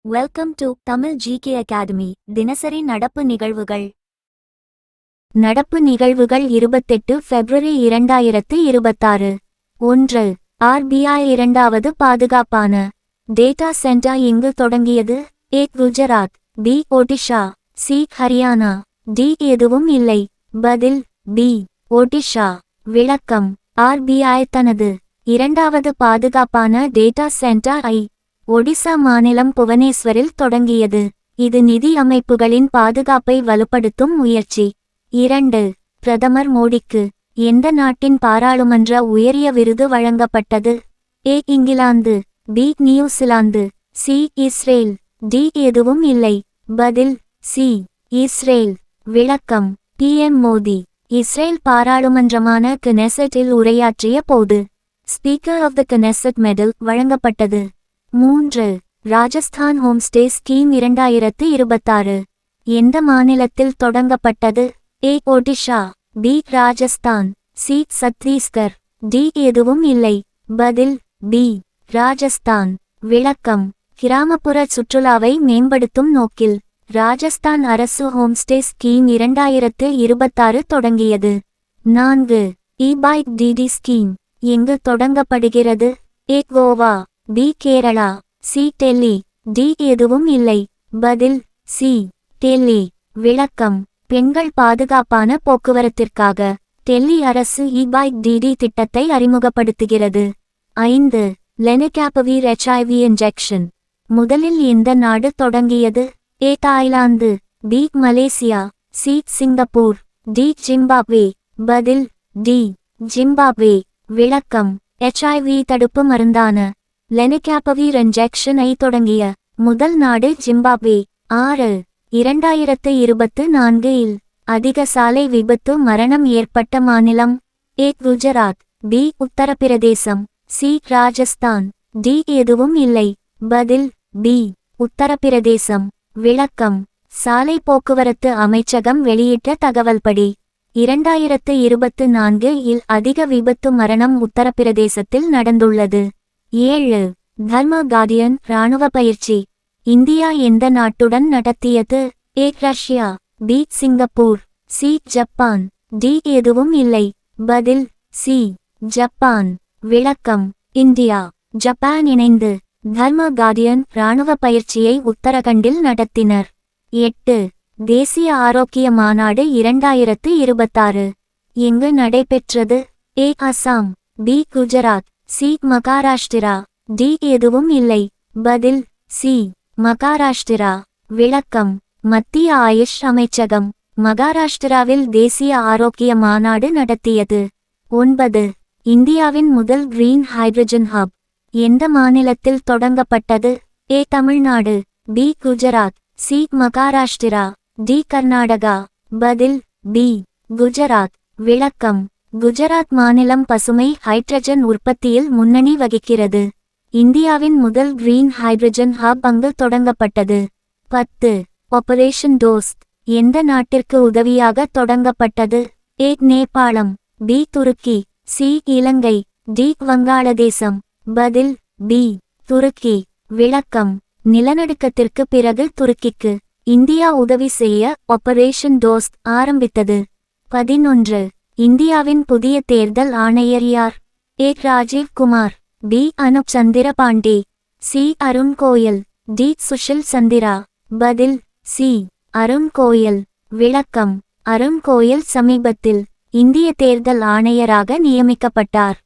Welcome to Tamil GK academy. தினசரி நடப்பு நிகழ்வுகள். நடப்பு நிகழ்வுகள் 28 பிப்ரவரி 2026. 1. RBI இரண்டாவது பாதுகாப்பான டேட்டா சென்டர் எங்கு தொடங்கியது? A. Gujarat, B. Odisha, C. Haryana, D. எதுவும் இல்லை. பதில் B. ஒடிஷா. விளக்கம்: RBI தனது இரண்டாவது பாதுகாப்பான டேட்டா சென்டர் ஒடிசா மாநிலம் புவனேஸ்வரில் தொடங்கியது. இது நிதி அமைப்புகளின் பாதுகாப்பை வலுப்படுத்தும் முயற்சி. 2. பிரதமர் மோடிக்கு எந்த நாட்டின் பாராளுமன்ற உயரிய விருது வழங்கப்பட்டது? A. England, B. New Zealand, C. Israel, D. எதுவும் இல்லை. பதில் C. இஸ்ரேல். விளக்கம்: PM மோடி இஸ்ரேல் பாராளுமன்றமான கனெசெட்டில் உரையாற்றிய போது ஸ்பீக்கர் ஆஃப் த கனெசெட் மெடல் வழங்கப்பட்டது. 3. ராஜஸ்தான் ஹோம்ஸ்டே ஸ்கீம் 2026 எந்த மாநிலத்தில் தொடங்கப்பட்டது? A. Odisha, B. Rajasthan, C. Chhattisgarh, D. எதுவும் இல்லை. பதில் B. ராஜஸ்தான். விளக்கம்: கிராமப்புற சுற்றுலாவை மேம்படுத்தும் நோக்கில் ராஜஸ்தான் அரசு ஹோம்ஸ்டே ஸ்கீம் 2026 தொடங்கியது. 4. இ-பைக் டிடி ஸ்கீம் எங்கு தொடங்கப்படுகிறது? A. Goa, B. Kerala, C. Delhi, D. எதுவும் இல்லை. பதில் C. டெல்லி. விளக்கம்: பெண்கள் பாதுகாப்பான போக்குவரத்திற்காக டெல்லி அரசு இ-பைக் டிடி திட்டத்தை அறிமுகப்படுத்துகிறது. 5. லெனகாபவீர் HIV இன்ஜெக்ஷன் முதலில் எந்த நாடு தொடங்கியது? A. Thailand, B. Malaysia, C. Singapore, D. Zimbabwe. பதில் D. ஜிம்பாப்வே. விளக்கம்: HIV தடுப்பு மருந்தான லெனகாபவீர் இன்ஜெக்ஷன் தொடங்கிய முதல் நாடு ஜிம்பாப்வே. 6. 2024 இல் அதிக சாலை விபத்து மரணம் ஏற்பட்ட மாநிலம்? A. Gujarat, B. Uttar Pradesh, C. Rajasthan, D. எதுவும் இல்லை. பதில் B. உத்தரப்பிரதேசம். விளக்கம்: சாலை போக்குவரத்து அமைச்சகம் வெளியிட்ட தகவல்படி 2024 இல் அதிக விபத்து மரணம் உத்தரப்பிரதேசத்தில் நடந்துள்ளது. 7. தர்ம கார்டியன் இராணுவ பயிற்சி இந்தியா எந்த நாட்டுடன் நடத்தியது? A. Russia, B. Singapore, C. Japan, D. எதுவும் இல்லை. பதில் C. ஜப்பான். விளக்கம்: இந்தியா, ஜப்பான் இணைந்து தர்ம கார்டியன் இராணுவ பயிற்சியை உத்தரகண்டில் நடத்தினர். 8. தேசிய ஆரோக்கிய மாநாடு 2026 எங்கு நடைபெற்றது? A. Assam, B. Gujarat, C. Maharashtra, D. எதுவும் இல்லை. பதில் C. மகாராஷ்டிரா. விளக்கம்: மத்திய ஆயுஷ் அமைச்சகம் மகாராஷ்டிராவில் தேசிய ஆரோக்கிய மாநாடு நடத்தியது. 9. இந்தியாவின் முதல் கிரீன் ஹைட்ரஜன் ஹப் எந்த மாநிலத்தில் தொடங்கப்பட்டது? A. Tamil Nadu, B. Gujarat, C. Maharashtra, D. Karnataka. பதில் B. குஜராத். விளக்கம்: குஜராத் மாநிலம் பசுமை ஹைட்ரஜன் உற்பத்தியில் முன்னணி வகிக்கிறது. இந்தியாவின் முதல் கிரீன் ஹைட்ரஜன் ஹப் அங்கு தொடங்கப்பட்டது. 10. ஆபரேஷன் டோஸ்ட் எந்த நாட்டிற்கு உதவியாக தொடங்கப்பட்டது? A. Nepal, B. Turkey, C. Ilangai, D. வங்காளதேசம். பதில் B. துருக்கி. விளக்கம்: நிலநடுக்கத்திற்கு பிறகு துருக்கிக்கு இந்தியா உதவி செய்ய ஆபரேஷன் டோஸ்ட் ஆரம்பித்தது. 11. இந்தியாவின் புதிய தேர்தல் ஆணையர் யார்? A. Rajiv Kumar, B. Anup Chandra Pandey, C. Arun Goyal, D. Sushil Chandra. பதில் C. அருண் கோயல். விளக்கம்: அருண் கோயல் சமீபத்தில் இந்திய தேர்தல் ஆணையராக நியமிக்கப்பட்டார்.